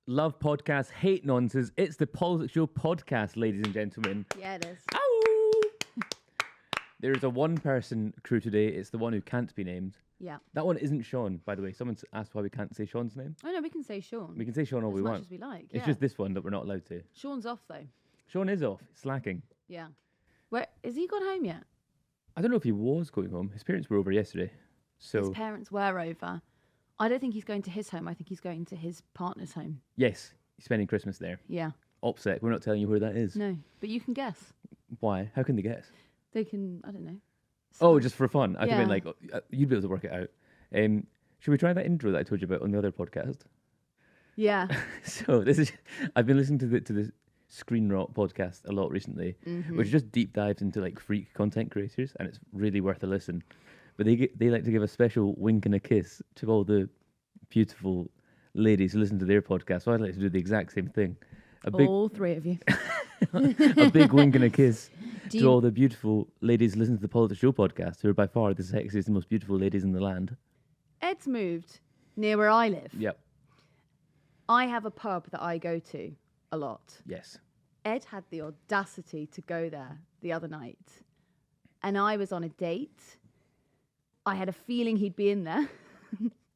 love podcasts, hate nonsense. It's the PoliticsJOE podcast, ladies and gentlemen. Yeah, it is. Ow! There's a one-person crew today. It's the one who can't be named. Yeah. That one isn't Sean, by the way. Someone's asked why we can't say Sean's name. Oh, no, we can say Sean. We can say Sean all we want. As much as we like, It's just this one that we're not allowed to. Sean's off, though. Sean is off, slacking. Yeah. Where, is he gone home yet? I don't know if he was going home. His parents were over yesterday. So His parents were over. I don't think he's going to his home. I think he's going to his partner's home. yes, he's spending Christmas there. Yeah. OPSEC, we're not telling you where that is. No, but you can guess. Why? How can they guess? They can, I don't know. Oh, just for fun. I Yeah. mean, like, you'd be able to work it out. Should we try that intro that I told you about on the other podcast? Yeah. So I've been listening to the Screen Rot podcast a lot recently, which just deep dives into like freak content creators, and it's really worth a listen. But they like to give a special wink and a kiss to all the beautiful ladies who listen to their podcast. So I'd like to do the exact same thing. All three of you. A big wink and a kiss to all the beautiful ladies who listen to the PoliticsJOE podcast, who are by far the sexiest and most beautiful ladies in the land. Ed's moved near where I live. Yep. I have a pub that I go to a lot. Yes. Ed had the audacity to go there the other night, and I was on a date. I had a feeling he'd be in there,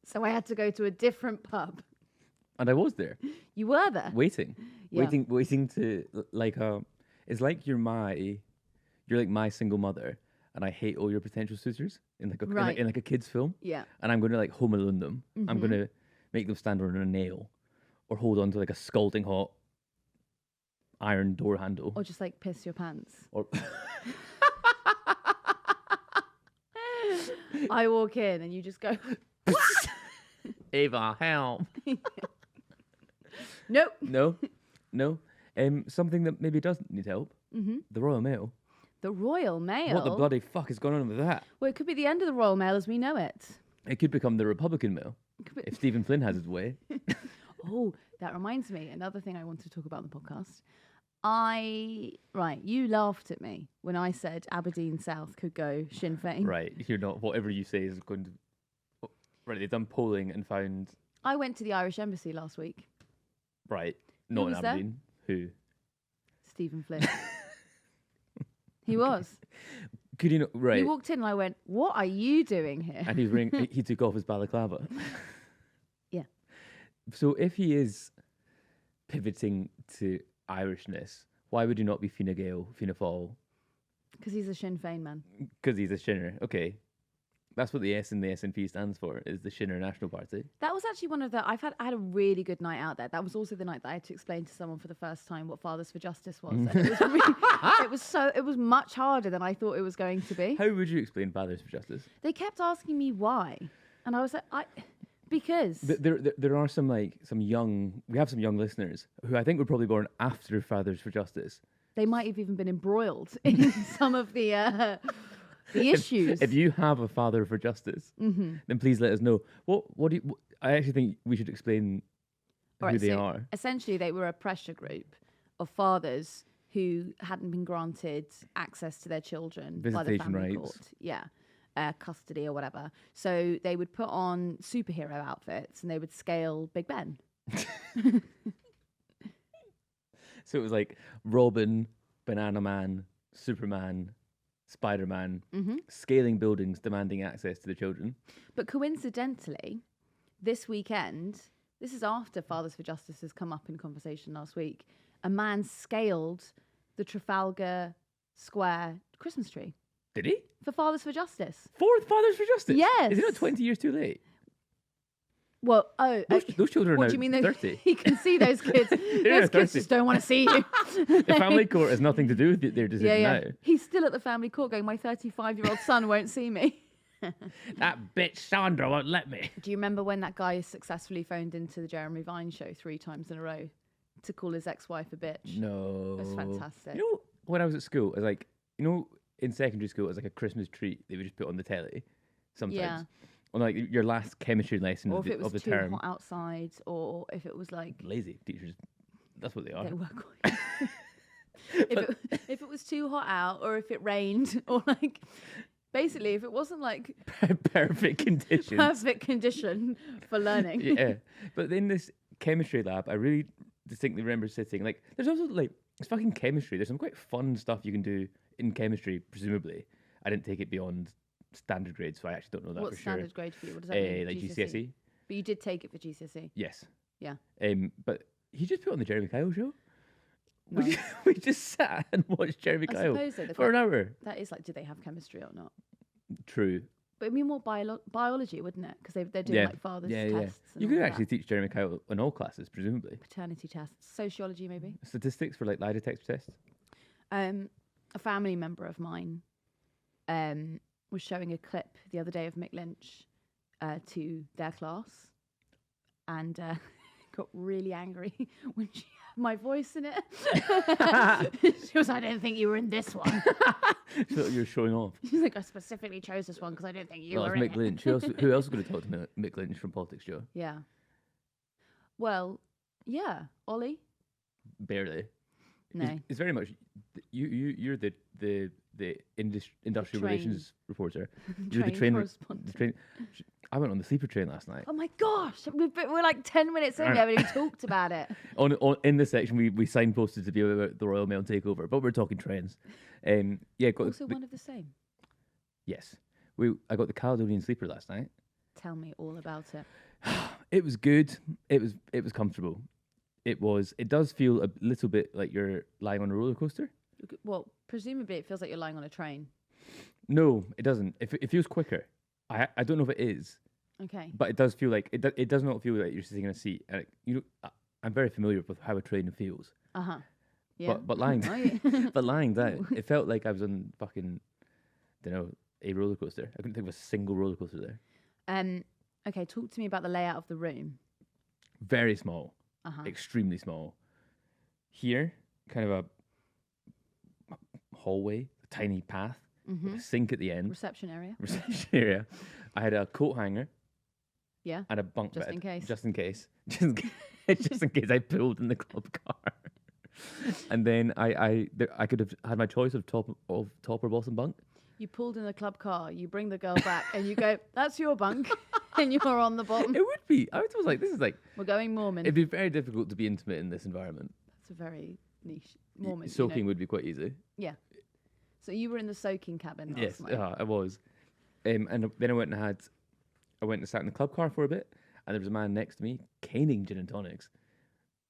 so I had to go to a different pub. And I was there. You were there? Waiting. Yeah. Waiting to, like, it's like you're like my single mother, and I hate all your potential suitors in like a kid's film. Yeah. And I'm going to like Home Alone them. I'm going to make them stand on a nail or hold on to like a scalding hot iron door handle. Or just like piss your pants. Or I walk in and you just go, Ava, help. nope. No. Something that maybe doesn't need help. The Royal Mail. The Royal Mail? What the bloody fuck is going on with that? Well, it could be the end of the Royal Mail as we know it. It could become the Republican Mail if Stephen Flynn has his way. Oh, that reminds me. Another thing I want to talk about on the podcast. You laughed at me when I said Aberdeen South could go Sinn Féin. Right, you're not, whatever you say is going to... Right, they've done polling and found... I went to the Irish Embassy last week. Right, not in was there? Aberdeen. Who? Stephen Flynn. He was. Could you not... Right. He walked in and I went, what are you doing here? And he took off his balaclava. Yeah. So if he is pivoting to Irishness, why would he not be Fine Gael, Fianna Fáil? Because he's a Sinn Féin man. Because he's a Shinner. Okay. That's what the S in the SNP stands for, is the Shinner National Party. That was actually one of the... I had a really good night out there. That was also the night that I had to explain to someone for the first time what Fathers for Justice was. And it was really, it was much harder than I thought it was going to be. How would you explain Fathers for Justice? They kept asking me why. And I was like, because... There are some young listeners who I think were probably born after Fathers for Justice. They might have even been embroiled in some of the issues. If you have a Father for Justice, then please let us know. I actually think we should explain who they are. Essentially, they were a pressure group of fathers who hadn't been granted access to their children by the Visitation family rights. court. Yeah. Custody or whatever. So they would put on superhero outfits and they would scale Big Ben. So it was like Robin, Banana Man, Superman, Spider-Man, scaling buildings, demanding access to the children. But coincidentally, this weekend, this is after Fathers for Justice has come up in conversation last week, a man scaled the Trafalgar Square Christmas tree. Did he? For Fathers for Justice. For Fathers for Justice? Yes. Is he not 20 years too late? Well, Those children are what now do you mean 30. You can see those kids. Those kids 30. just don't want to see you. The family court has nothing to do with their decision now. He's still at the family court going, my 35-year-old son won't see me. That bitch Sandra won't let me. Do you remember when that guy successfully phoned into the Jeremy Vine show 3 times in a row to call his ex-wife a bitch? No. It was fantastic. You know, when I was at school, it was like, in secondary school, it was like a Christmas treat they would just put on the telly sometimes. Yeah. On like your last chemistry lesson Or of if it was the too term. hot outside, or if it was like... Lazy teachers. That's what they are. They were quite... if it was too hot out, or if it rained, or like... Basically, if it wasn't like... Perfect conditions. Perfect condition for learning. Yeah. But in this chemistry lab, I really distinctly remember sitting, like, there's also, like, it's fucking chemistry. There's some quite fun stuff you can do in chemistry, presumably. I didn't take it beyond standard grades, so I actually don't know that What's for sure. standard grade for you? What does that mean? Like GCSE. But you did take it for GCSE? Yes. Yeah. But he just put on the Jeremy Kyle show. Nice. We just sat and watched Jeremy I Kyle suppose they've for got- an hour. That is like, do they have chemistry or not? True. But I mean more biology, wouldn't it? Because they're doing like father's tests. And You all could of actually that. teach Jeremy Kyle in all classes, presumably. Paternity tests, sociology maybe. Statistics for like lie detector tests. A family member of mine was showing a clip the other day of Mick Lynch to their class, and got really angry when she had my voice in it. She was, I don't think you were in this one. So you're showing off. She's like, I specifically chose this one because I don't think you Well, were it's in Mick it. Lynch. Who else is going to talk to Mick Lynch from PoliticsJOE? Yeah. Well, yeah, Ollie. Barely. No. It's very much you're the industrial relations reporter. You're the train correspondent. the train. I went on the sleeper train last night. Oh my gosh, we're like 10 minutes in. We haven't even talked about it. On in this section, we signposted to be about the Royal Mail takeover, but we're talking trains. Yeah, got Also, one of the same. yes. I got the Caledonian sleeper last night. Tell me all about it. It was good. It was comfortable. It does feel a little bit like you're lying on a roller coaster. Well, presumably it feels like you're lying on a train. No, it doesn't. It feels quicker. I don't know if it is, Okay. but it does feel like it does not feel like you're sitting in a seat. And I'm very familiar with how a train feels. Yeah. But lying Are you? but lying down, it felt like I was on fucking, don't know, a roller coaster. I couldn't think of a single roller coaster there. Okay, talk to me about the layout of the room. Very small, extremely small. Here, kind of a hallway, a tiny path, with a sink at the end. Reception area. Reception area. I had a coat hanger. Yeah. And a bunk Just bed. in case. Just in case. Just in case I pulled in the club car. And then I could have had my choice of top or bottom bunk. You pulled in the club car, you bring the girl back, and you go, that's your bunk, and you're on the bottom. It would be. I was like, this is like. We're going Mormon. It'd be very difficult to be intimate in this environment. That's a very niche Mormon. Soaking would be quite easy. Yeah. So you were in the soaking cabin last Yes, night. I was. And then I went and sat in the club car for a bit, and there was a man next to me caning gin and tonics,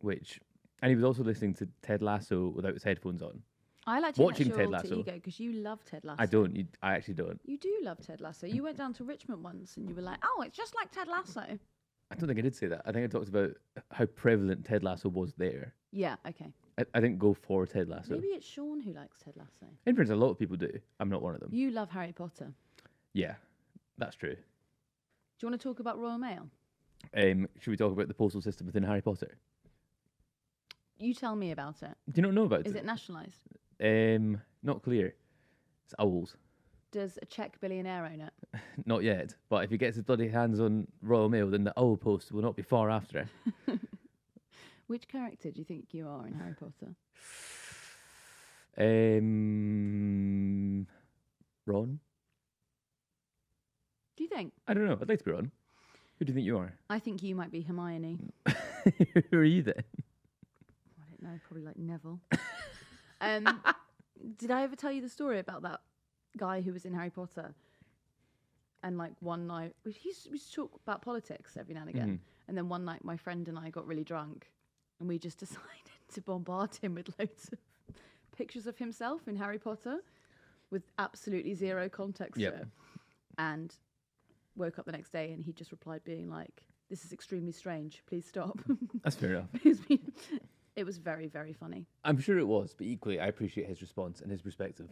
and he was also listening to Ted Lasso without his headphones on. I like to Watching your Ted alter Lasso. ego because you love Ted Lasso. I don't. I actually don't. You do love Ted Lasso. You went down to Richmond once and you were like, oh, it's just like Ted Lasso. I don't think I did say that. I think I talked about how prevalent Ted Lasso was there. Yeah, okay. I didn't go for Ted Lasso. Maybe it's Sean who likes Ted Lasso. In fairness, a lot of people do. I'm not one of them. You love Harry Potter. Yeah, that's true. Do you want to talk about Royal Mail? Should we talk about the postal system within Harry Potter? You tell me about it. Do you not know about it? Is it nationalised? Not clear. It's owls. Does a Czech billionaire own it? Not yet. But if he gets his bloody hands on Royal Mail, then the owl post will not be far after. Which character do you think you are in Harry Potter? Ron? Do you think? I don't know. I'd like to be Ron. Who do you think you are? I think you might be Hermione. Who are you then? I don't know, probably like Neville. Did I ever tell you the story about that guy who was in Harry Potter? And like one night, we used to talk about politics every now and again. And then one night, my friend and I got really drunk, and we just decided to bombard him with loads of pictures of himself in Harry Potter, with absolutely zero context to it. And woke up the next day, and he just replied, being like, "This is extremely strange. Please stop." That's fair enough. It was very, very funny. I'm sure it was, but equally, I appreciate his response and his perspective.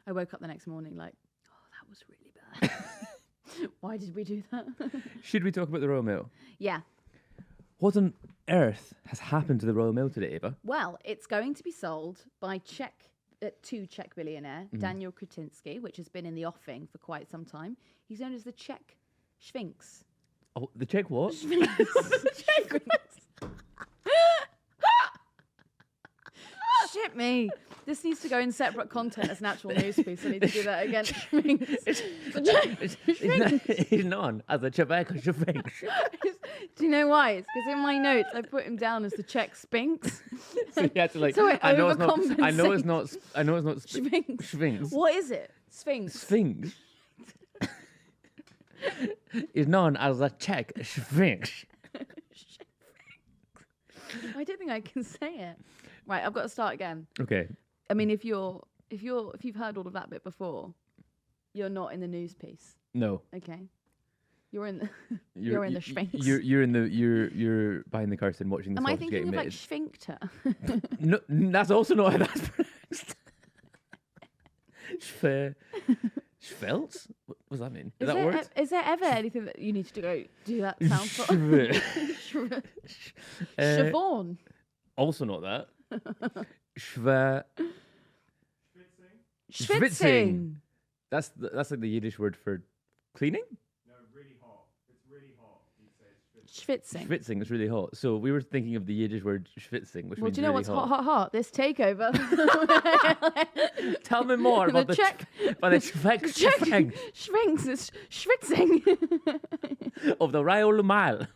I woke up the next morning like, oh, that was really bad. Why did we do that? Should we talk about the Royal Mail? Yeah. What on earth has happened to the Royal Mail today, Ava? Well, it's going to be sold by to Czech billionaire Daniel Kretinsky, which has been in the offing for quite some time. He's known as the Czech Sphinx. Oh, the Czech what? Shit me. This needs to go in separate content as an actual news piece. I need to do that again. He's known as the Quebec Sphinx. Do Do you know why? It's because in my notes I put him down as the Czech Sphinx. So you had to like. So it I know it's not. I know it's overcompensates. not. I know it's not. Sphinx. Sphinx. What is it? Sphinx. Sphinx is known as the Czech Sphinx. I don't think I can say it. Right, I've got to start again. Okay. I mean, if you've heard all of that bit before, you're not in the news piece. No. Okay. You're in the you're in the Sphinx. You're behind the curtain watching the Am I sausage thinking getting of like made. sphincter? No, that's also not how that's pronounced. Schvelz? What does that mean? Is that a word? Is there ever anything that you need to go do that sound for? Siobhan. Also not that. Schwitzing. That's like the Yiddish word for cleaning. No, really hot. It's really hot. You'd say it's Schwitzing. Schwitzing is really hot. So we were thinking of the Yiddish word schwitzing, which Well, means do you know really what's hot? This takeover. Tell me more about the Czech schwitzing Sphinx is schwitzing. of the Royal Mile.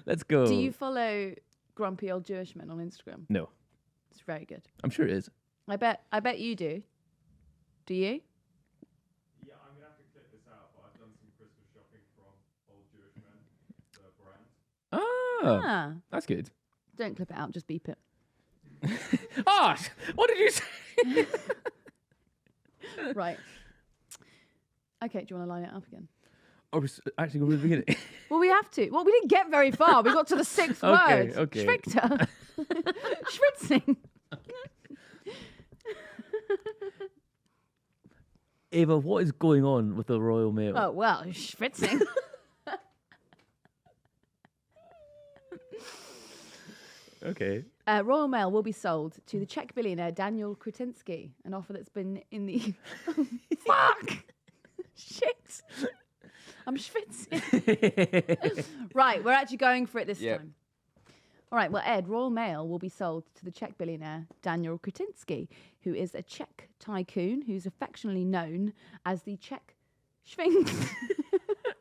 Let's go. Do you follow grumpy old Jewish men on Instagram? No, It's very good. I'm sure it is. I bet you do. Do you? Yeah, I'm gonna have to clip this out, but I've done some Christmas shopping from Old Jewish Men, the brand. Ah. That's good. Don't clip it out, just beep it. What did you say? Right. Okay, do you want to line it up again? Or we actually go to the beginning. Well, we have to. Well, we didn't get very far. We got to the sixth Okay, word. okay. Schwichter. Schwitzing. Ava, what is going on with the Royal Mail? Oh, well, schwitzing. Okay. Royal Mail will be sold to the Czech billionaire Daniel Kretinsky, an offer that's been in the... Fuck! Shit! I'm schwitzing. Right, we're actually going for it this Yep. time. All right, well, Ed, Royal Mail will be sold to the Czech billionaire Daniel Kretinsky, who is a Czech tycoon who's affectionately known as the Czech Sphinx.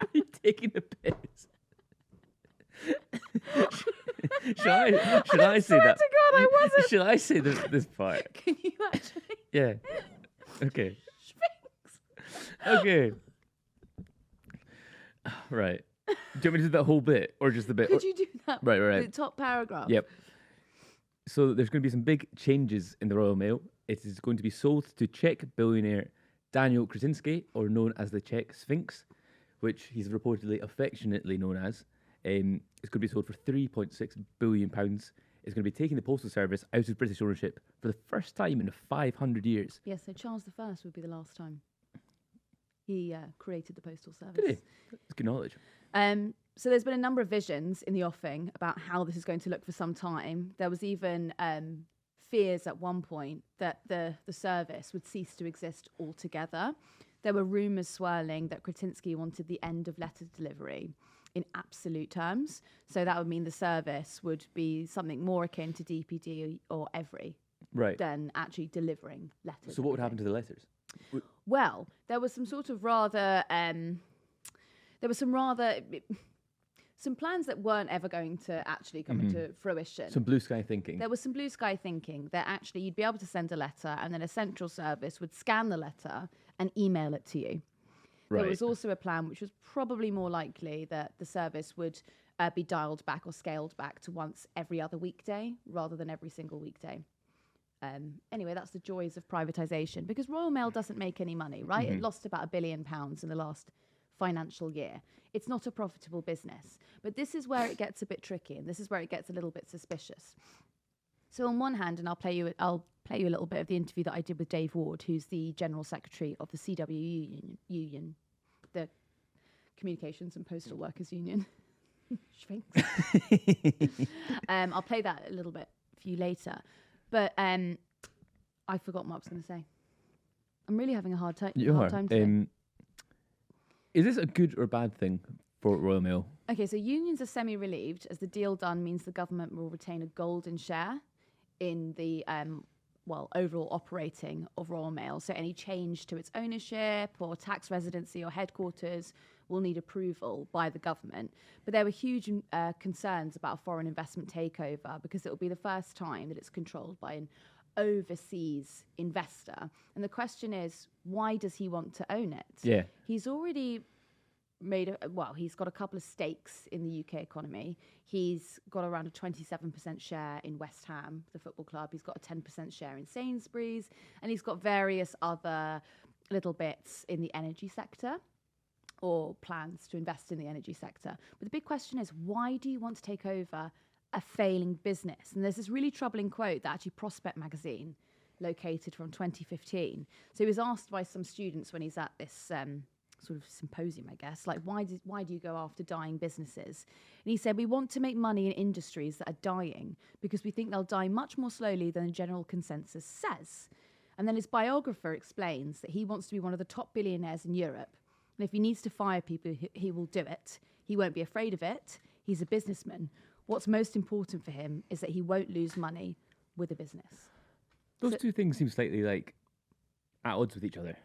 Are you taking a piss? Should I say that? To God, I wasn't. Should I say this part? Can you actually? Yeah. Okay. Sphinx. Okay. Right. Do you want me to do that whole bit or just the bit? Could you do that? Right. The top paragraph. Yep. So there's going to be some big changes in the Royal Mail. It is going to be sold to Czech billionaire Daniel Kretinsky, or known as the Czech Sphinx, which he's reportedly affectionately known as. It's going to be sold for £3.6 billion. It's going to be taking the postal service out of British ownership for the first time in 500 years. Yes, so Charles I would be the last time he created the postal service. Did he? That's good knowledge. So there's been a number of visions in the offing about how this is going to look for some time. There was even fears at one point that the service would cease to exist altogether. There were rumours swirling that Kretinsky wanted the end of letter delivery in absolute terms. So that would mean the service would be something more akin to DPD or Every Right. than actually delivering letters. So what would happen to the letters? Well, there was some sort of rather, some plans that weren't ever going to actually come into fruition. Some blue sky thinking. There was some blue sky thinking that actually you'd be able to send a letter and then a central service would scan the letter and email it to you. Right. There was also a plan which was probably more likely that the service would be dialed back or scaled back to once every other weekday rather than every single weekday. Anyway, that's the joys of privatisation, because Royal Mail doesn't make any money, right? It lost about £1 billion in the last financial year. It's not a profitable business. But this is where it gets a bit tricky, and this is where it gets a little bit suspicious. So on one hand, and I'll play you a little bit of the interview that I did with Dave Ward, who's the General Secretary of the CWU Union, the Communications and Postal Workers Union. Sphinx. I'll play that a little bit for you later. But I forgot what I was going to say. I'm really having a hard time today. Is this a good or bad thing for Royal Mail? Okay, so unions are semi-relieved, as the deal done means the government will retain a golden share in the overall operating of Royal Mail. So any change to its ownership or tax residency or headquarters will need approval by the government. But there were huge concerns about a foreign investment takeover because it will be the first time that it's controlled by an overseas investor. And the question is, why does he want to own it? Yeah. He's already he's got a couple of stakes in the UK economy. He's got around a 27% share in West Ham, the football club. He's got a 10% share in Sainsbury's, and he's got various other little bits in the energy sector, or plans to invest in the energy sector. But the big question is, why do you want to take over a failing business? And there's this really troubling quote that actually Prospect magazine located from 2015. So he was asked by some students when he's at this sort of symposium, I guess, like, why do you go after dying businesses? And he said, we want to make money in industries that are dying because we think they'll die much more slowly than the general consensus says. And then his biographer explains that he wants to be one of the top billionaires in Europe. And if he needs to fire people, he will do it. He won't be afraid of it. He's a businessman. What's most important for him is that he won't lose money with a business. Those two things seem slightly like at odds with each other.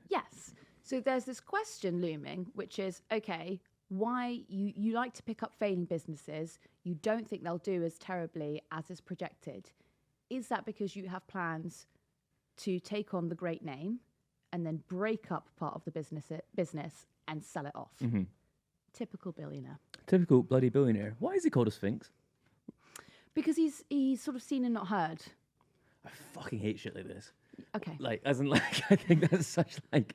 Yes. So there's this question looming, which is, okay, why you like to pick up failing businesses, you don't think they'll do as terribly as is projected. Is that because you have plans to take on the great name and then break up part of the business and sell it off? Mm-hmm. Typical billionaire. Typical bloody billionaire. Why is he called a sphinx? Because he's sort of seen and not heard. I fucking hate shit like this. Okay. Like, as in, like, I think that's such like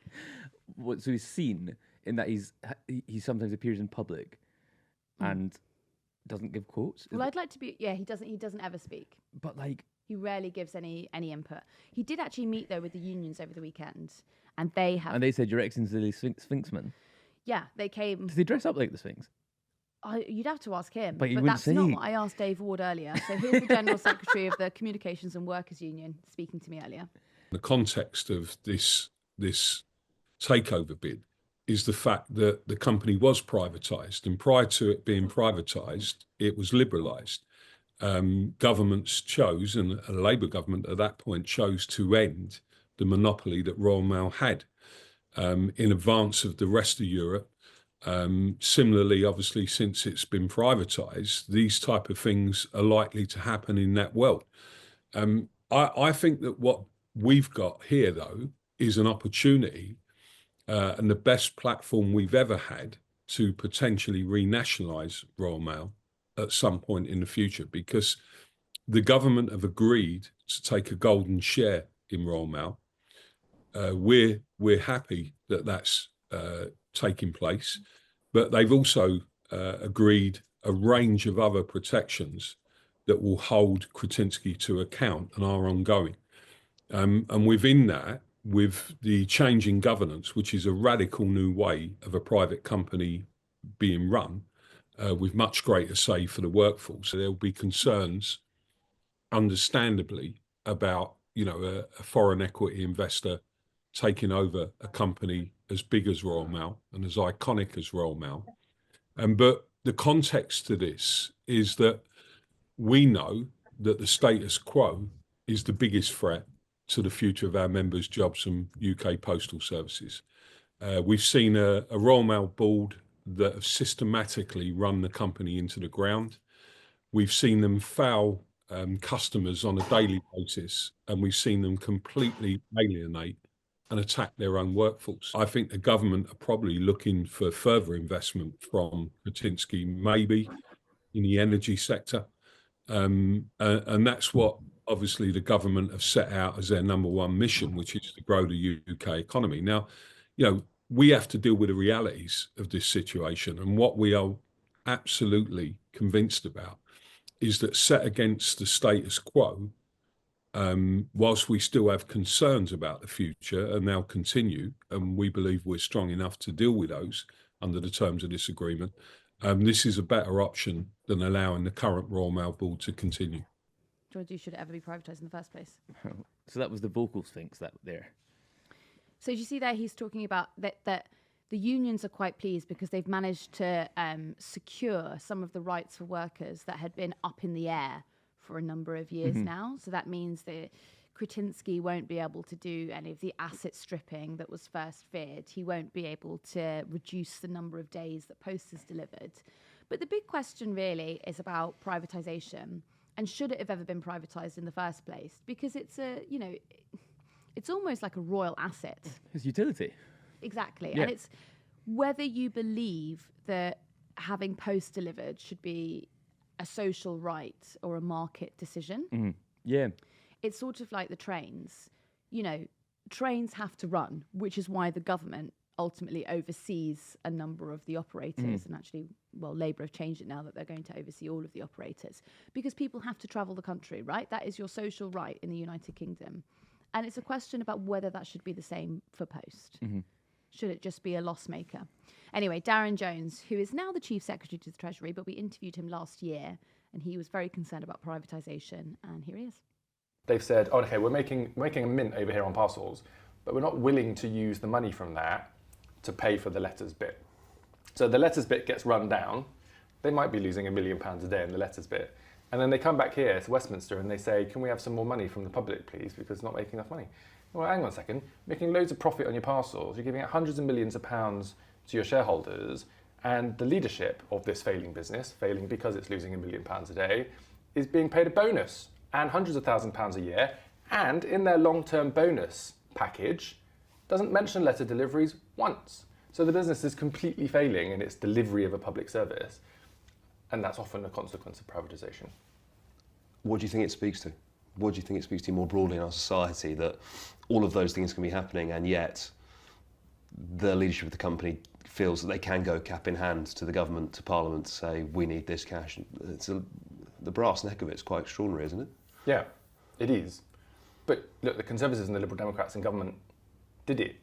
what. So he's seen in that he sometimes appears in public and doesn't give quotes. Well, I'd like to be. Yeah, he doesn't ever speak. But like, he rarely gives any input. He did actually meet though with the unions over the weekend, and they said you're ex-Zilly Sphinxman. Yeah, they came. Does he dress up like the Sphinx? You'd have to ask him, but that's not what I asked Dave Ward earlier. So here's the General Secretary of the Communications and Workers Union speaking to me earlier. The context of this takeover bid is the fact that the company was privatised, and prior to it being privatised, it was liberalised. Governments chose, and a Labour government at that point chose to end the monopoly that Royal Mail had in advance of the rest of Europe. Similarly, obviously, since it's been privatised, these type of things are likely to happen in that world. I think that what we've got here, though, is an opportunity and the best platform we've ever had to potentially renationalise Royal Mail at some point in the future, because the government have agreed to take a golden share in Royal Mail. We're happy that that's taking place, but they've also agreed a range of other protections that will hold Kretinsky to account and are ongoing. And within that, with the change in governance, which is a radical new way of a private company being run, with much greater say for the workforce, so there'll be concerns, understandably, about a foreign equity investor taking over a company as big as Royal Mail and as iconic as Royal Mail. But the context to this is that we know that the status quo is the biggest threat to the future of our members' jobs and UK postal services. We've seen a Royal Mail board that have systematically run the company into the ground. We've seen them foul customers on a daily basis, and we've seen them completely alienate and attack their own workforce. I think the government are probably looking for further investment from Kretinsky, maybe in the energy sector. And that's what obviously the government have set out as their number one mission, which is to grow the UK economy. Now, we have to deal with the realities of this situation. And what we are absolutely convinced about is that, set against the status quo, whilst we still have concerns about the future, and they'll continue, and we believe we're strong enough to deal with those under the terms of this agreement, this is a better option than allowing the current Royal Mail board to continue. George, should it ever be privatised in the first place? So that was the vocal sphinx that there. So do you see there he's talking about that the unions are quite pleased because they've managed to secure some of the rights for workers that had been up in the air for a number of years now. So that means the Kretinsky won't be able to do any of the asset stripping that was first feared. He won't be able to reduce the number of days that Post is delivered. But the big question really is about privatisation, and should it have ever been privatised in the first place? Because it's it's almost like a royal asset. It's utility. Exactly. Yeah. And it's whether you believe that having Post delivered should be a social right or a market decision. Mm-hmm. Yeah. It's sort of like the trains. Trains have to run, which is why the government ultimately oversees a number of the operators. And actually, Labour have changed it now that they're going to oversee all of the operators, because people have to travel the country, right? That is your social right in the United Kingdom. And it's a question about whether that should be the same for Post. Mm-hmm. Should it just be a loss maker? Anyway, Darren Jones, who is now the Chief Secretary to the Treasury, but we interviewed him last year, and he was very concerned about privatisation, and here he is. They've said, oh, okay, we're making a mint over here on parcels, but we're not willing to use the money from that to pay for the letters bit. So the letters bit gets run down. They might be losing £1 million a day in the letters bit. And then they come back here to Westminster and they say, can we have some more money from the public, please, because it's not making enough money. Well, hang on a second. Making loads of profit on your parcels. You're giving out hundreds of millions of pounds to your shareholders, and the leadership of this failing business, failing because it's losing £1 million a day, is being paid a bonus and hundreds of £1,000s a year, and in their long-term bonus package, doesn't mention letter deliveries once. So the business is completely failing in its delivery of a public service, and that's often a consequence of privatisation. What do you think it speaks to? What do you think it speaks to more broadly in our society, that all of those things can be happening, and yet the leadership of the company feels that they can go cap in hand to the government, to Parliament, to say, we need this cash? The brass neck of it is quite extraordinary, isn't it? Yeah, it is. But look, the Conservatives and the Liberal Democrats in government did it.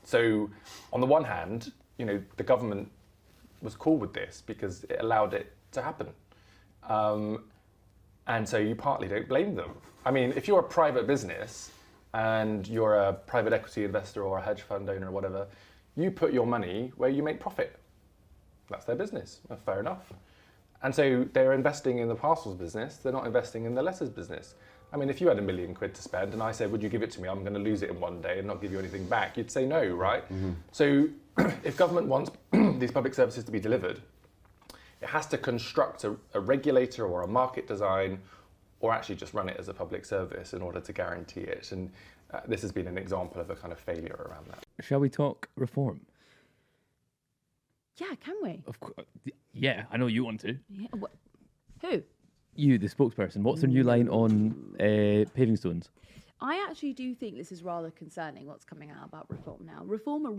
So on the one hand, the government was cool with this because it allowed it to happen. And so you partly don't blame them. I mean, if you're a private business and you're a private equity investor or a hedge fund owner or whatever, you put your money where you make profit. That's their business. Well, fair enough. And so they're investing in the parcels business. They're not investing in the letters business. I mean, if you had £1 million to spend and I said, would you give it to me? I'm going to lose it in one day and not give you anything back. You'd say no, right? Mm-hmm. So if government wants these public services to be delivered, it has to construct a regulator or a market design, or actually just run it as a public service in order to guarantee it. And this has been an example of a kind of failure around that. Shall we talk reform? Yeah, can we? Of course. Yeah, I know you want to. Yeah, who? You, the spokesperson. What's their new line on paving stones? I actually do think this is rather concerning, what's coming out about Reform now. Reform are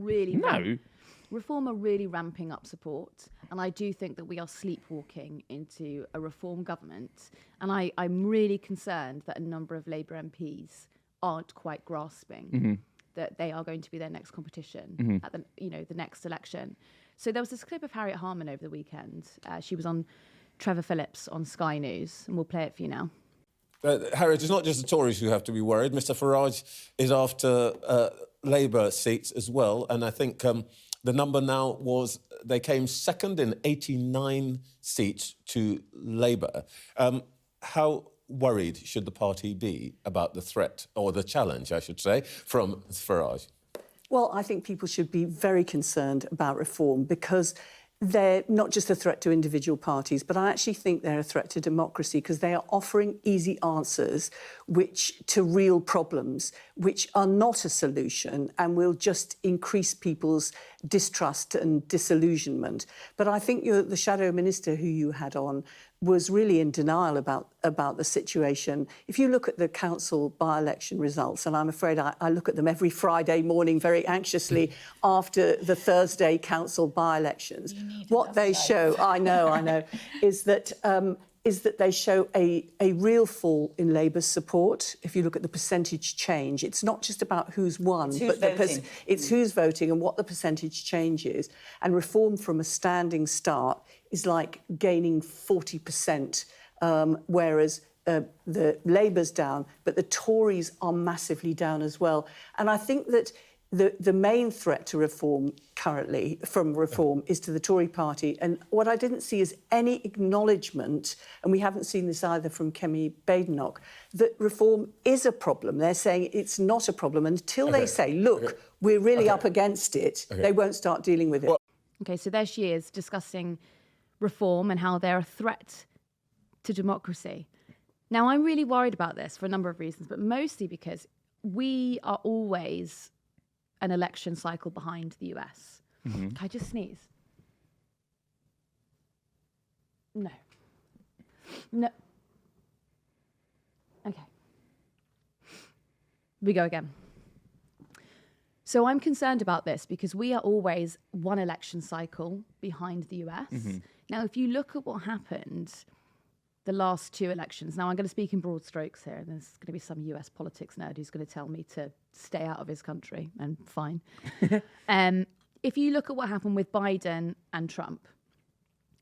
really ramping up support, and I do think that we are sleepwalking into a Reform government, and I'm really concerned that a number of Labour MPs aren't quite grasping that they are going to be their next competition at the next election. So there was this clip of Harriet Harman over the weekend. She was on Trevor Phillips on Sky News, and we'll play it for you now. Harriet, it's not just the Tories who have to be worried. Mr Farage is after Labour seats as well, and I think the number now was they came second in 89 seats to Labour. How worried should the party be about the threat, or the challenge, I should say, from Farage? Well, I think people should be very concerned about reform, because they're not just a threat to individual parties, but I actually think they're a threat to democracy, because they are offering easy answers to real problems, which are not a solution and will just increase people's distrust and disillusionment. But I think the Shadow Minister who you had on was really in denial about the situation. If you look at the council by-election results, and I'm afraid I look at them every Friday morning very anxiously after the Thursday council by-elections, what they show, I know, is that they show a real fall in Labour's support. If you look at the percentage change, it's not just about who's won, it's who's voting and what the percentage change is. And Reform from a standing start is like gaining 40%, whereas the Labour's down, but the Tories are massively down as well. And I think that The main threat to reform currently from reform is to the Tory party. And what I didn't see is any acknowledgement, and we haven't seen this either from Kemi Badenoch, that reform is a problem. They're saying it's not a problem. Until they say, look, we're really up against it, they won't start dealing with it. Okay, so there she is discussing reform and how they're a threat to democracy. Now, I'm really worried about this for a number of reasons, but mostly because we are always an election cycle behind the US. Can I just sneeze? No. No. Okay. We go again. So I'm concerned about this because we are always one election cycle behind the US. Now, if you look at what happened the last 2 elections, now I'm going to speak in broad strokes here, and there's going to be some US politics nerd who's going to tell me to stay out of his country, and fine. If you look at what happened with Biden and Trump,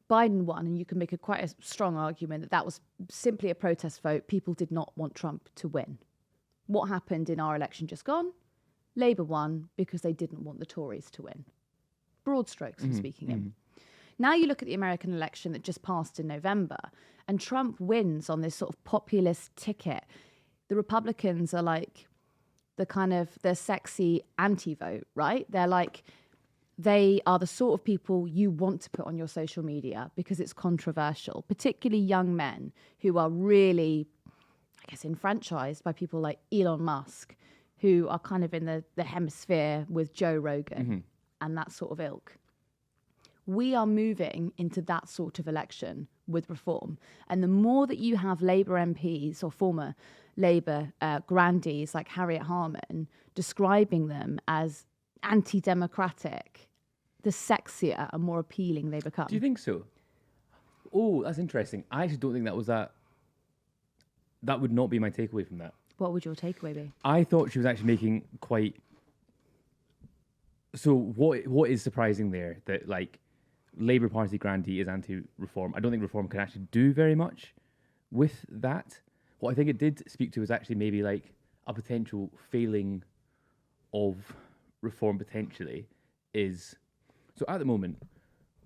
Biden won, and you can make quite a strong argument that that was simply a protest vote. People did not want Trump to win. What happened in our election just gone? Labour won because they didn't want the Tories to win. Broad strokes I'm speaking in. Now you look at the American election that just passed in November, and Trump wins on this sort of populist ticket. The Republicans are like the sexy anti-vote, right? They are the sort of people you want to put on your social media because it's controversial, particularly young men who are really, I guess, enfranchised by people like Elon Musk, who are kind of in the hemisphere with Joe Rogan and that sort of ilk. We are moving into that sort of election with reform. And the more that you have Labour MPs or former Labour grandees like Harriet Harman describing them as anti-democratic, the sexier and more appealing they become. Do you think so? Oh, that's interesting. I actually don't think that was that. That would not be my takeaway from that. What would your takeaway be? I thought she was actually making quite... So what is surprising there? That, like, Labour Party grandee is anti-reform. I don't think reform can actually do very much with that. What I think it did speak to was actually maybe, like, a potential failing of reform potentially is... So at the moment,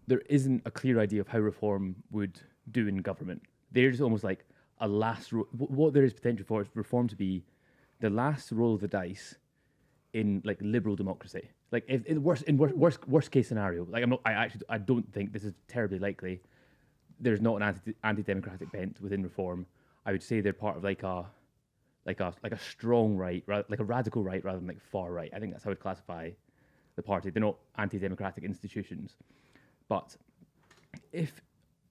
there isn't a clear idea of how reform would do in government. There's almost like a last... What there is potential for is reform to be the last roll of the dice in, like, liberal democracy. Like, if in worst case scenario, like, I don't think this is terribly likely. There's not an anti-democratic bent within reform. I would say they're part of like a strong right, like a radical right rather than like far right. I think that's how I'd classify the party. They're not anti-democratic institutions. But if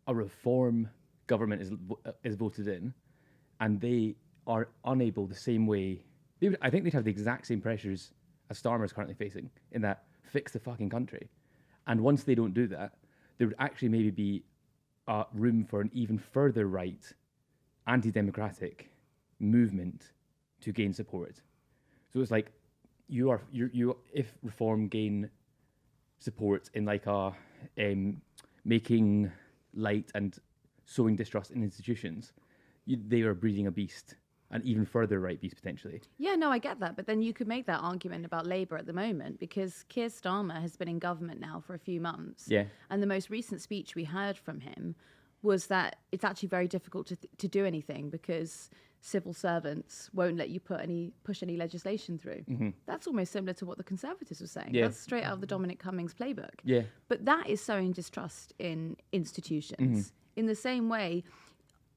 a reform government is voted in and they are unable the same way, I think they'd have the exact same pressures as Starmer's currently facing in that fix the fucking country. And once they don't do that, there would actually maybe be room for an even further right anti-democratic movement to gain support. So it's like you if reform gain support in like making light and sowing distrust in institutions, they are breeding a beast, an even further right beast potentially. Yeah, no, I get that. But then you could make that argument about Labour at the moment because Keir Starmer has been in government now for a few months. Yeah. And the most recent speech we heard from him was that it's actually very difficult to do anything because civil servants won't let you push any legislation through. Mm-hmm. That's almost similar to what the Conservatives were saying. Yeah. That's straight out of the Dominic Cummings playbook. Yeah. But that is sowing distrust in institutions. Mm-hmm. In the same way,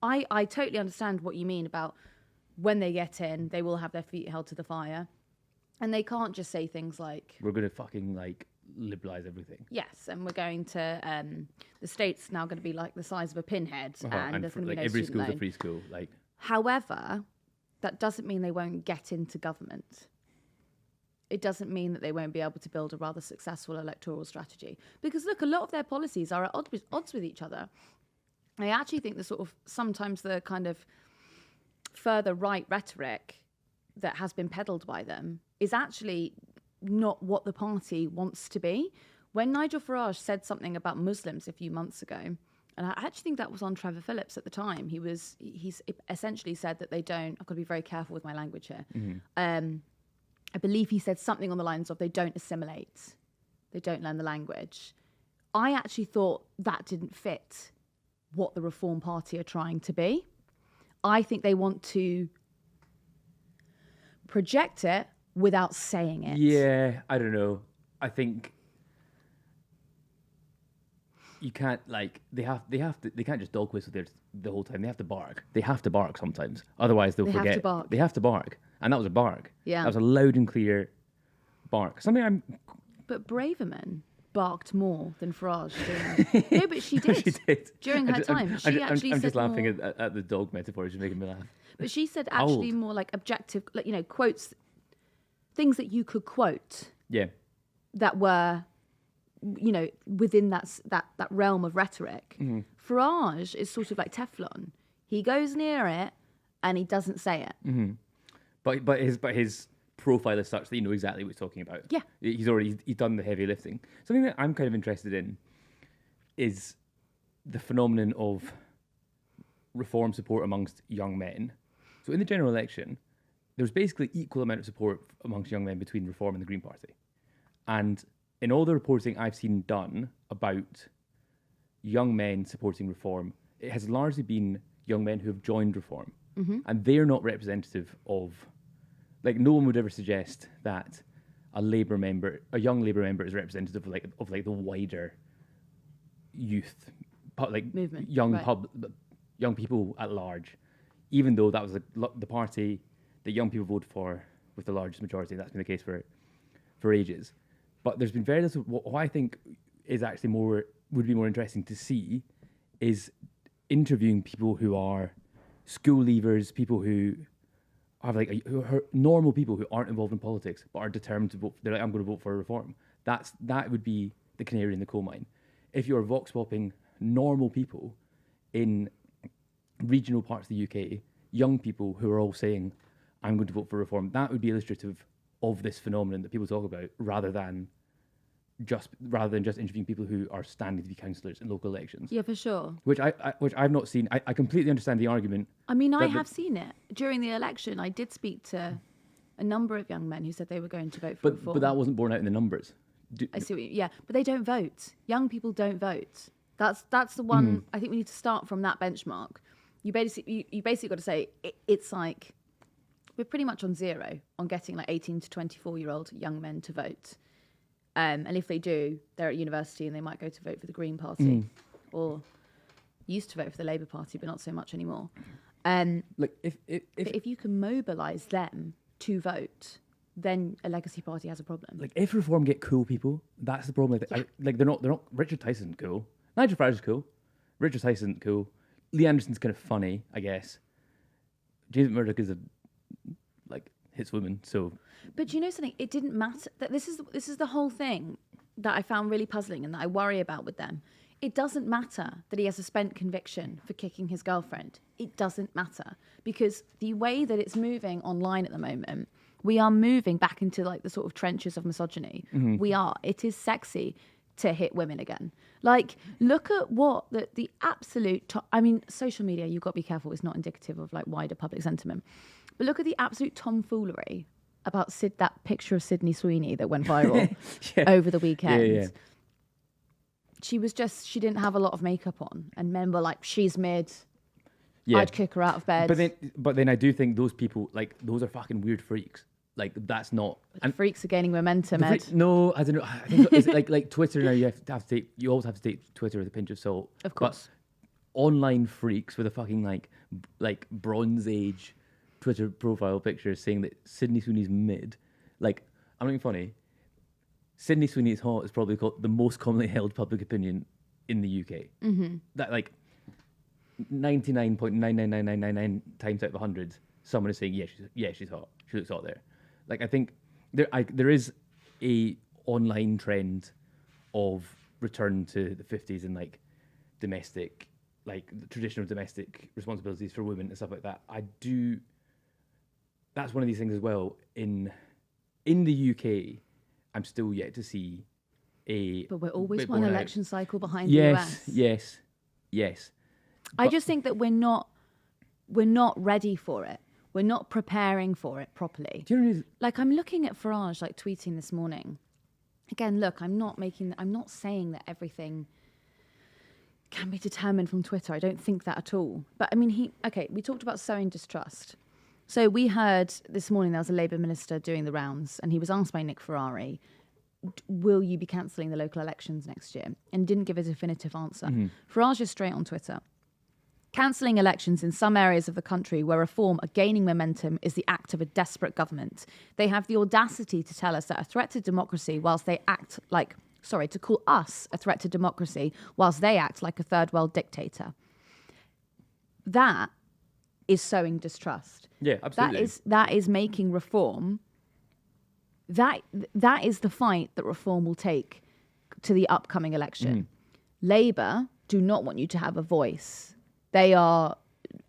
I totally understand what you mean about when they get in, they will have their feet held to the fire. And they can't just say things like... We're going to fucking, like, liberalise everything. Yes, and we're going to... the state's now going to be, like, the size of a pinhead. And there's going to be no every student school's loan. a free school. Like. However, that doesn't mean they won't get into government. It doesn't mean that they won't be able to build a rather successful electoral strategy. Because, look, a lot of their policies are at odds with each other. I actually think the sort of... Sometimes the kind of... further right rhetoric that has been peddled by them is actually not what the party wants to be. When Nigel Farage said something about Muslims a few months ago, and I actually think that was on Trevor Phillips at the time, he's essentially said that they don't, I've got to be very careful with my language here, I believe he said something on the lines of they don't assimilate, they don't learn the language. I actually thought that didn't fit what the Reform Party are trying to be. I think they want to project it without saying it. Yeah, I don't know. I think you can't they can't just dog whistle the whole time. They have to bark. They have to bark sometimes. Otherwise they'll forget. Have to bark. They have to bark. And that was a bark. Yeah. That was a loud and clear bark. But Braverman barked more than Farage did. No, but she did. She did. During her time. I'm said just laughing more, at the dog metaphor. It's just making me laugh. But she said actually more like objective, quotes, things that you could quote. Yeah. That were, within that realm of rhetoric. Mm-hmm. Farage is sort of like Teflon. He goes near it and he doesn't say it. Mm-hmm. But his profile is such that you know exactly what he's talking about. Yeah. He's done the heavy lifting. Something that I'm kind of interested in is the phenomenon of reform support amongst young men. So in the general election, there's basically equal amount of support amongst young men between Reform and the Green Party. And in all the reporting I've seen done about young men supporting Reform, it has largely been young men who have joined Reform. Mm-hmm. And they're not representative of, no one would ever suggest that a young Labour member is representative of the wider youth, movement, young people at large, even though that was the party that young people voted for with the largest majority. That's been the case for ages. But there's been very little. What I think is actually would be more interesting to see is interviewing people who are school leavers, people who are who are normal people who aren't involved in politics but are determined to vote. They're like, I'm going to vote for a reform. That would be the canary in the coal mine. If you're vox popping normal people in regional parts of the UK, young people who are all saying, I'm going to vote for reform, that would be illustrative of this phenomenon that people talk about, rather than just interviewing people who are standing to be councillors in local elections. Yeah, for sure. Which I've not seen. I completely understand the argument. I mean, I have seen it. During the election, I did speak to a number of young men who said they were going to vote for reform. But that wasn't borne out in the numbers. I see. Yeah, but they don't vote. Young people don't vote. That's the one. Mm-hmm. I think we need to start from that benchmark. You basically got to say it's like we're pretty much on zero on getting 18 to 24-year-old young men to vote. And if they do, they're at university and they might go to vote for the Green Party, or used to vote for the Labour Party, but not so much anymore. If you can mobilise them to vote, then a legacy party has a problem. If Reform get cool people, that's the problem. They're not. Richard Tyson's cool. Nigel Farage's cool. Richard Tyson's cool. Lee Anderson's kind of funny, I guess. James Murdoch is hits women, so. But you know something? It didn't matter. That this is the whole thing that I found really puzzling and that I worry about with them. It doesn't matter that he has a spent conviction for kicking his girlfriend. It doesn't matter, because the way that it's moving online at the moment, we are moving back into the sort of trenches of misogyny. Mm-hmm. We are. It is sexy to hit women again. Look at what the absolute. Social media. You've got to be careful. It's not indicative of wider public sentiment. But look at the absolute tomfoolery about that picture of Sydney Sweeney that went viral over the weekend. Yeah. She didn't have a lot of makeup on, and men were like, she's mid. Yeah. I'd kick her out of bed. But then I do think those people, those are fucking weird freaks. That's not. And freaks are gaining momentum, Ed. No, I don't know. I think it's like Twitter now. You always have to take Twitter with a pinch of salt. Of course. But online freaks with a fucking Bronze Age Twitter profile picture saying that Sydney Sweeney's mid. I'm not being funny. Sydney Sweeney is hot is probably called the most commonly held public opinion in the UK. Mm-hmm. That 99.99999 times out of 100, someone is saying she's hot. She looks hot there. I think there is a online trend of return to the 50s and domestic, the traditional domestic responsibilities for women and stuff like that. That's one of these things as well. In the UK, I'm still yet to see a. But we're always one election cycle behind the US. Yes. I just think that we're not ready for it. We're not preparing for it properly. Do you know? Like, I'm looking at Farage, like, tweeting this morning. Again, look, I'm not saying that everything can be determined from Twitter. I don't think that at all. But I mean, we talked about sowing distrust. So we heard this morning there was a Labour minister doing the rounds, and he was asked by Nick Ferrari, will you be cancelling the local elections next year? And didn't give a definitive answer. Farage is straight on Twitter. Cancelling elections in some areas of the country where reform are gaining momentum is the act of a desperate government. They have the audacity to tell us that a threat to democracy whilst they act like, to call us a threat to democracy whilst they act like a third world dictator. That is sowing distrust. Yeah, absolutely. That is making reform. That is the fight that reform will take to the upcoming election. Labour do not want you to have a voice. They are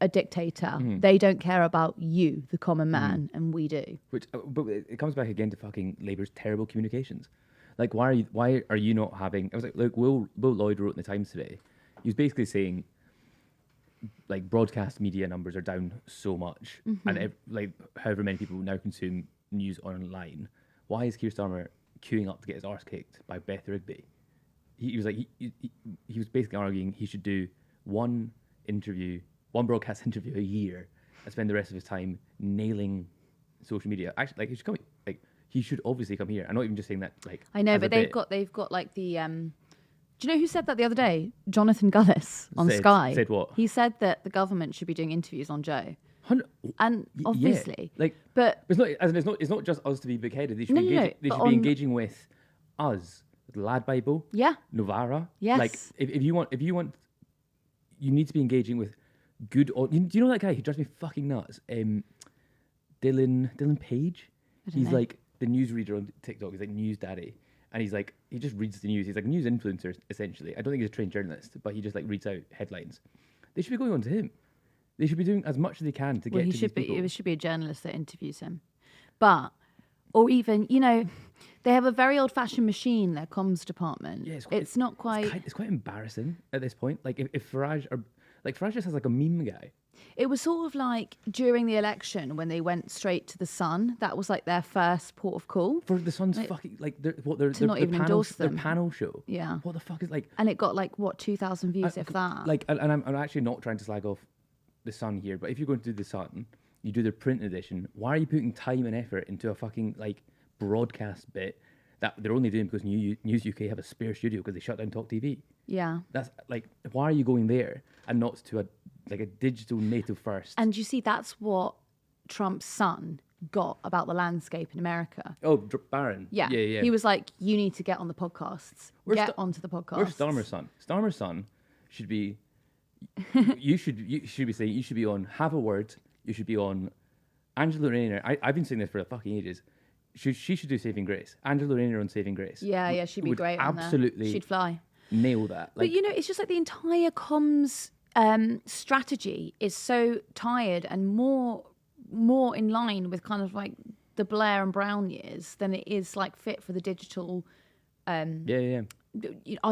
a dictator. They don't care about you, the common man, and we do. But it comes back again to fucking Labour's terrible communications. Like, why are you not having? I was like, look, Will Lloyd wrote in the Times today. He was basically saying, like, broadcast media numbers are down so much, and like however many people now consume news online. Why is Keir Starmer queuing up to get his arse kicked by Beth Rigby? He was like, he was basically arguing he should do one broadcast interview a year, and spend the rest of his time nailing social media. Actually, like, he should come. Like, he should obviously come here. I'm not even just saying that. Like, I know, but they've got like the. Do you know who said that the other day? Jonathan Gullis on Sky. Said what? He said that the government should be doing interviews on Joe. And obviously, like, but it's not just us to be big-headed. They should be engaging with us, Lad Bible, Novara. Yes. Like, if you want, you need to be engaging with good. Do you know that guy who drives me fucking nuts? Dylan Page. He's like the newsreader on TikTok. He's like News Daddy, and he's like, he just reads the news. He's like a news influencer essentially. I don't think he's a trained journalist, but he just like reads out headlines. They should be going on to him. They should be doing as much as they can to get to these people. It should be a journalist that interviews him. Or even, they have a very old-fashioned machine, their comms department. Yeah, it's not quite... It's quite embarrassing at this point. Like, if Farage... Farage just has like a meme guy. It was sort of like during the election when they went straight to the Sun. That was like their first port of call. For the Sun's fucking... Like, they're not even endorse them. Their panel show. Yeah. What the fuck is like... And it got like, 2,000 views, if that. Like, and I'm actually not trying to slag off the Sun here, but if you're going to do the Sun, you do their print edition. Why are you putting time and effort into a fucking like broadcast bit that they're only doing because News UK have a spare studio because they shut down Talk TV? Yeah, that's like, why are you going there and not to a digital native first? And you see, that's what Trump's son got about the landscape in America. Oh, Barron. Yeah. He was like, you need to get on the podcasts. Get onto the podcasts. Where's Starmer's son? Starmer's son should be. you should be saying you should be on Have a Word. You should be on Angela Rayner. I've been saying this for fucking ages. She should do Saving Grace. Angela Rayner on Saving Grace. Yeah, she'd be great. Absolutely, she'd fly. Nail that. Like, but it's just like the entire comms strategy is so tired and more in line with kind of like the Blair and Brown years than it is like fit for the digital. Our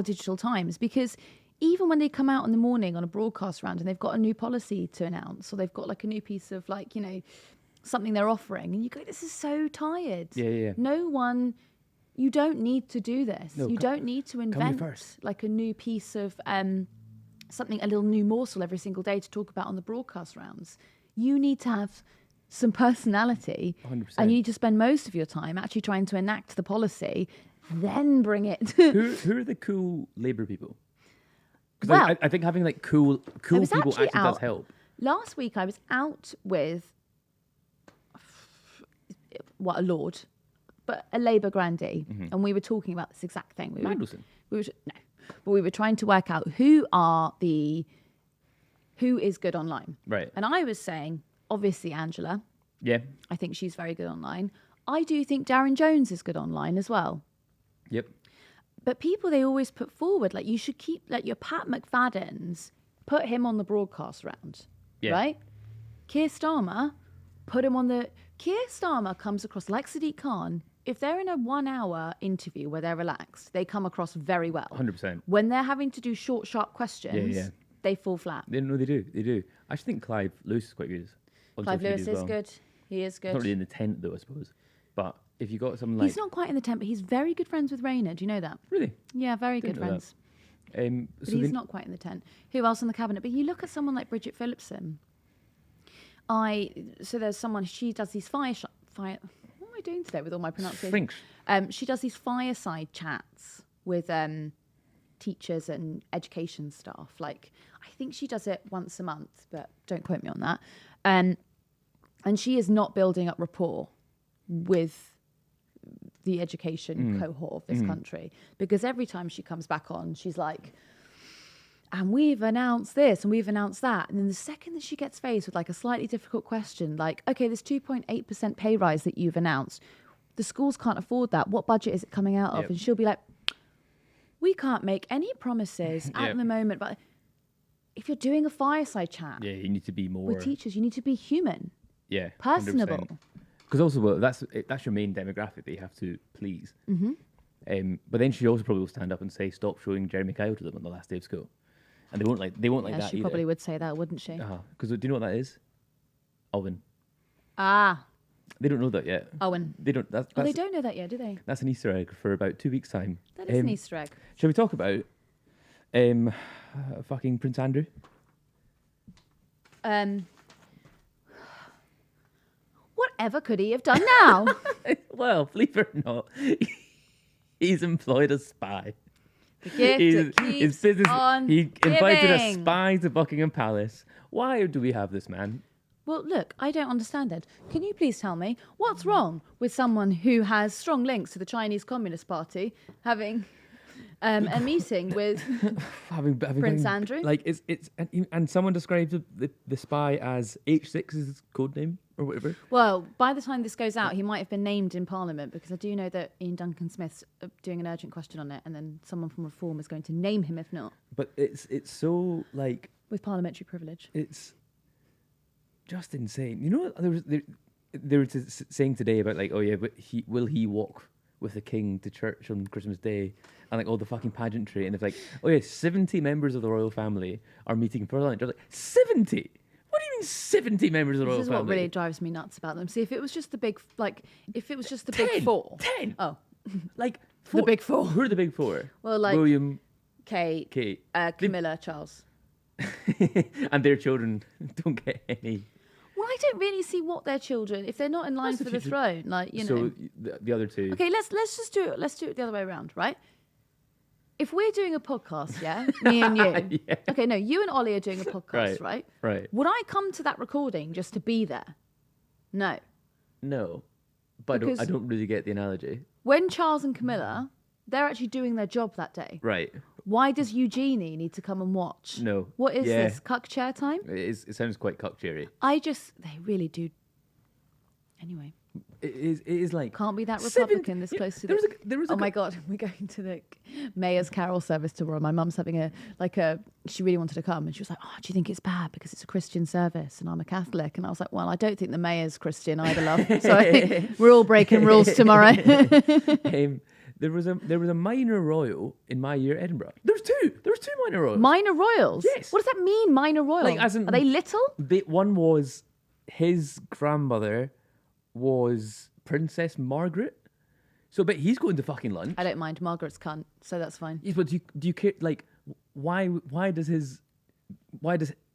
digital times, because even when they come out in the morning on a broadcast round and they've got a new policy to announce, or they've got like a new piece of like, something they're offering, and you go, this is so tired. Yeah. No one, you don't need to do this. No, you don't need to invent like a new piece of something, a little new morsel every single day to talk about on the broadcast rounds. You need to have some personality 100%. And you need to spend most of your time actually trying to enact the policy, then bring it. Who are the cool Labour people? Because I think having like cool people actually does help. Last week I was out with a lord, but a Labour grandee, and we were talking about this exact thing. Mandelson. But we were trying to work out who is good online. Right. And I was saying, obviously Angela. Yeah. I think she's very good online. I do think Darren Jones is good online as well. Yep. But people, they always put forward, like, you should keep, like, your Pat McFadden's, put him on the broadcast round, right? Keir Starmer, put him on the... Keir Starmer comes across, like Sadiq Khan, if they're in a 1 hour interview where they're relaxed, they come across very well. 100%. When they're having to do short, sharp questions, they fall flat. No, they do. I actually think Clive Lewis is quite good. on Clive social media Lewis as is well. good. He is It's good. not really in the tent though, I suppose. But if you got someone like He's not quite in the tent, but he's very good friends with Rayner. Do you know that? really, Yeah, very Didn't good know that. friends. But so he's then- not quite in the tent. Who else in the cabinet? But you look at someone like Bridget Phillipson. So there's someone, she does these fire. What am I doing today with all my pronunciation? Frinks. She does these fireside chats with teachers and education staff. Like, I think she does it once a month, but don't quote me on that. And she is not building up rapport with the education cohort of this country, because every time she comes back on, she's like, and we've announced this and we've announced that. And then the second that she gets faced with like a slightly difficult question, like, okay, this 2.8% pay rise that you've announced, the schools can't afford that. What budget is it coming out of? Yep. And she'll be like, we can't make any promises at Yep. the moment. But if you're doing a fireside chat Yeah, you need to be more. with teachers, you need to be human, Yeah, personable. Because also, well, that's your main demographic that you have to please. Mm-hmm. But then she also probably will stand up and say, "Stop showing Jeremy Kyle to them on the last day of school," and they won't like Yeah, that she either. probably would say that, wouldn't she? Because do you know what that is? Owen. Ah, They don't know that yet. Owen. They don't. That's Oh, they don't know that yet, do they? That's an Easter egg for about 2 weeks' time. That is an Easter egg. Shall we talk about fucking Prince Andrew? Whatever could he have done now? Well, believe it or not, he's employed a spy. The gift that keeps on He invited a giving. spy to Buckingham Palace. Why do we have this man? Well, look, I don't understand it. Can you please tell me what's wrong with someone who has strong links to the Chinese Communist Party having a meeting with having Prince Andrew? Like it's and someone describes the spy as H6 is his code name or whatever. Well, by the time this goes out, he might have been named in Parliament, because I do know that Ian Duncan Smith's doing an urgent question on it, and then someone from Reform is going to name him if not, But it's so like with parliamentary privilege. it's just insane. You know what they were saying today about like, oh yeah, but will he walk with the king to church on Christmas Day, and like all the fucking pageantry, and it's like, oh yeah, 70 members of the royal family are meeting for lunch. I was like, 70? What do you mean 70 members of the royal This is family? what really drives me nuts about them. See, if it was just the big, if it was just the 10, big four. 10. Oh, Like the big four. Who are the big four? Well, like William, Kate, Kate, Camilla, Charles. and their children don't get any. Well, I don't really see what their children, if they're not in line That's the for the future. throne, like, you know. So the other two. Okay, let's just do it. Let's do it the other way around, right? If we're doing a podcast, yeah, me and you. Yeah. Okay, no, you and Ollie are doing a podcast, right? Right. Would I come to that recording just to be there? No. No, but I Because- don't really get the analogy. When Charles and Camilla, they're actually doing their job that day. Right. Why does Eugenie need to come and watch? No. What is Yeah. this? Cuck chair time? It sounds quite cockcherry. They really do. Anyway, It is like can't be that 70 Republican this close to the. there was a Oh my God, we're going to the Mayor's Carol service tomorrow. My mum's having she really wanted to come, and she was like, oh, do you think it's bad because it's a Christian service and I'm a Catholic? And I was like, well, I don't think the Mayor's Christian either, love. So I think we're all breaking rules tomorrow. There was a minor royal in my year at Edinburgh. There was two minor royals. Minor royals? Yes. What does that mean, minor royal? Like, as in- Are they little? One was his grandmother was Princess Margaret. So, but he's going to fucking lunch. I don't mind. Margaret's cunt, so that's fine. Yes, but do you care? Like, why does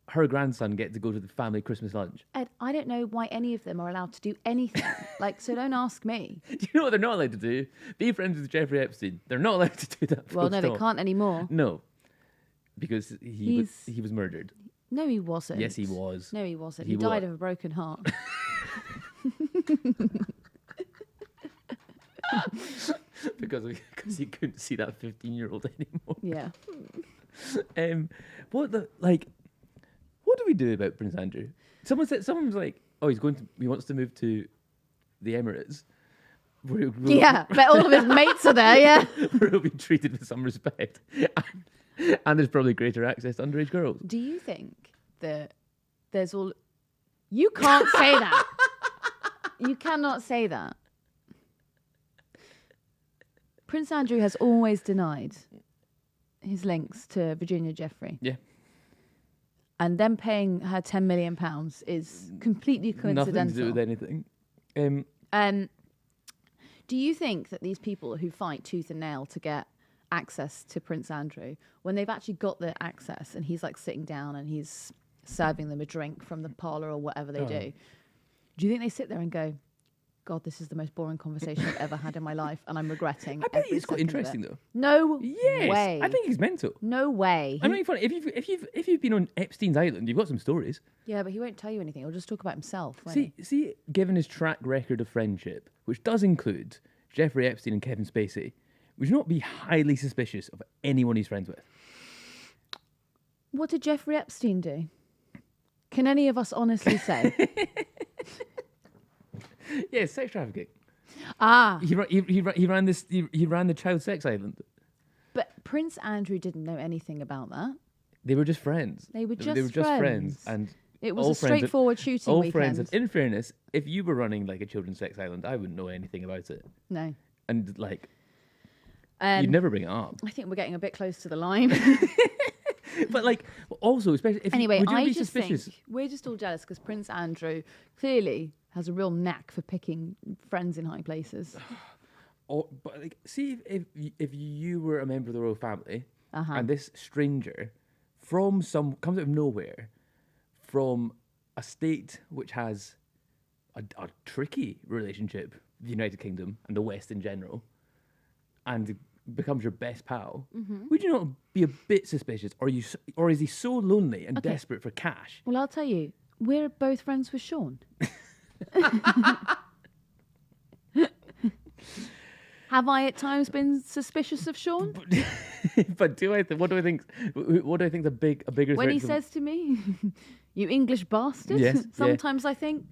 her grandson get to go to the family Christmas lunch? Ed, I don't know why any of them are allowed to do anything. So don't ask me. Do you know what they're not allowed to do? Be friends with Jeffrey Epstein. They're not allowed to do that. Well, full no, they stop. can't anymore. No, because he was murdered. No, he wasn't. Yes, he was. No, he wasn't. He He died wa- of a broken heart. because he couldn't see that 15-year-old anymore. Yeah. What do we do about Prince Andrew? Someone's like, oh, he wants to move to the Emirates. Yeah, but all of his mates are there, yeah. Where he'll be treated with some respect. And there's probably greater access to underage girls. Do you think that there's all... You can't say that. You cannot say that. Prince Andrew has always denied his links to Virginia Jeffrey. Yeah. and them paying her £10 million is completely coincidental. Nothing to do with anything. Do you think that these people who fight tooth and nail to get access to Prince Andrew, when they've actually got the access and he's like sitting down and he's serving them a drink from the parlour or whatever they do you think they sit there and go, God, this is the most boring conversation I've ever had in my life and I'm regretting I bet every it's quite second of interesting it. though. No Yes, way. I think he's mental. No way. I'm not even funny. If you've been on Epstein's island, you've got some stories. Yeah, but he won't tell you anything. He'll just talk about himself. Won't he? See, given his track record of friendship, which does include Jeffrey Epstein and Kevin Spacey, would you not be highly suspicious of anyone he's friends with? What did Jeffrey Epstein do? Can any of us honestly say? Yeah, sex trafficking. Ah, He ran the child sex island. but Prince Andrew didn't know anything about that. They were just friends. They were just just friends, friends. and It was all a friends straightforward shooting all weekend. friends. And in fairness, if you were running like a children's sex island, I wouldn't know anything about it, No. and like Um, you'd never bring it up. I think we're getting a bit close to the line. But like, also, especially if Anyway, would you I be just suspicious? think we're just all jealous because Prince Andrew clearly has a real knack for picking friends in high places. But like, see if you were a member of the royal family and this stranger comes out of nowhere from a state which has a tricky relationship with the United Kingdom and the West in general, and becomes your best pal, would you not be a bit suspicious? Or is he so lonely and desperate for cash? Well, I'll tell you, we're both friends with Sean. Have I at times been suspicious of Sean? But what do I think is a bigger When threat he to- says to me, "You English bastard," Yes, yeah. sometimes I think,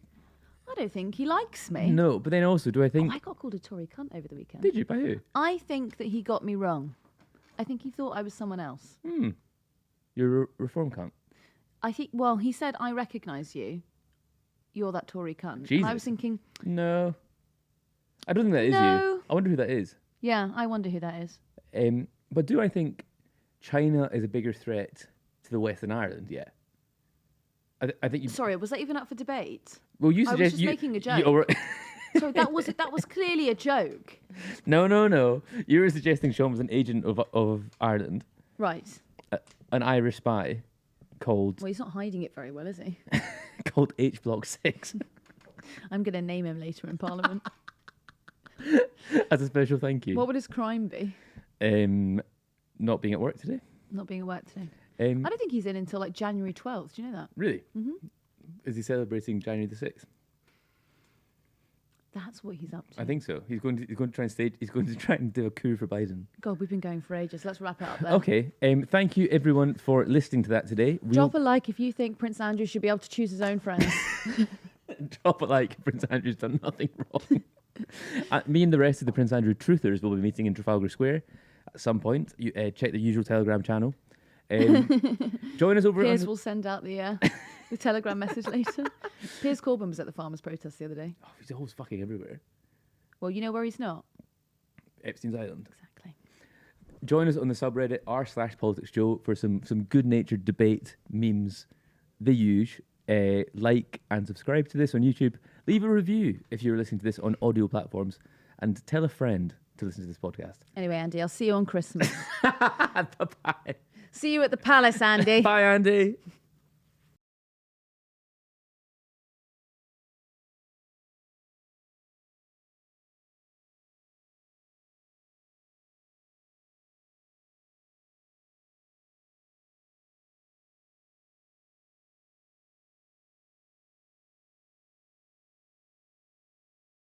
I don't think he likes me. No, but then also, do I think... Oh, I got called a Tory cunt over the weekend. Did you? By who? I think that he got me wrong. I think he thought I was someone else. You're a reform cunt. I think, well, he said, I recognise you. You're that Tory cunt. Jesus. And I was thinking, No. I don't think that is No. you. I wonder who that is. yeah, I wonder who that is. But do I think China is a bigger threat to the West than Ireland? Yeah. I think you... Sorry, was that even up for debate? Well, you I was suggest... just you, making a you- joke. or- So that was clearly a joke. No. You were suggesting Sean was an agent of Ireland, Right. an Irish spy called Well, he's not hiding it very well, is he? called H Block 6 I'm going to name him later in Parliament. as a special thank you. What would his crime be? Not being at work today. Not being at work today. I I don't think he's in until like January 12th. Do you know that? Really? Mm-hmm. Is he celebrating January the 6th? That's what he's up to. I think so. He's going to try and do a coup for Biden. God, we've been going for ages. Let's wrap it up there. Okay. Thank you everyone for listening to that today. Drop a like if you think Prince Andrew should be able to choose his own friends. Drop a like. Prince Andrew's done nothing wrong. Me and the rest of the Prince Andrew truthers will be meeting in Trafalgar Square at some point. You check the usual Telegram channel. Join us over Piers on... will send out the Telegram message later. Piers Corbyn was at the farmers' protest the other day. Oh, he's always fucking everywhere. Well, you know where he's not? Epstein's Island. Exactly. Join us on the subreddit r/PoliticsJOE for some good-natured debate, memes, the huge. Like and subscribe to this on YouTube. Leave a review if you're listening to this on audio platforms, and tell a friend to listen to this podcast. Anyway, Andy, I'll see you on Christmas. Bye-bye. See you at the palace, Andy. Bye, Andy.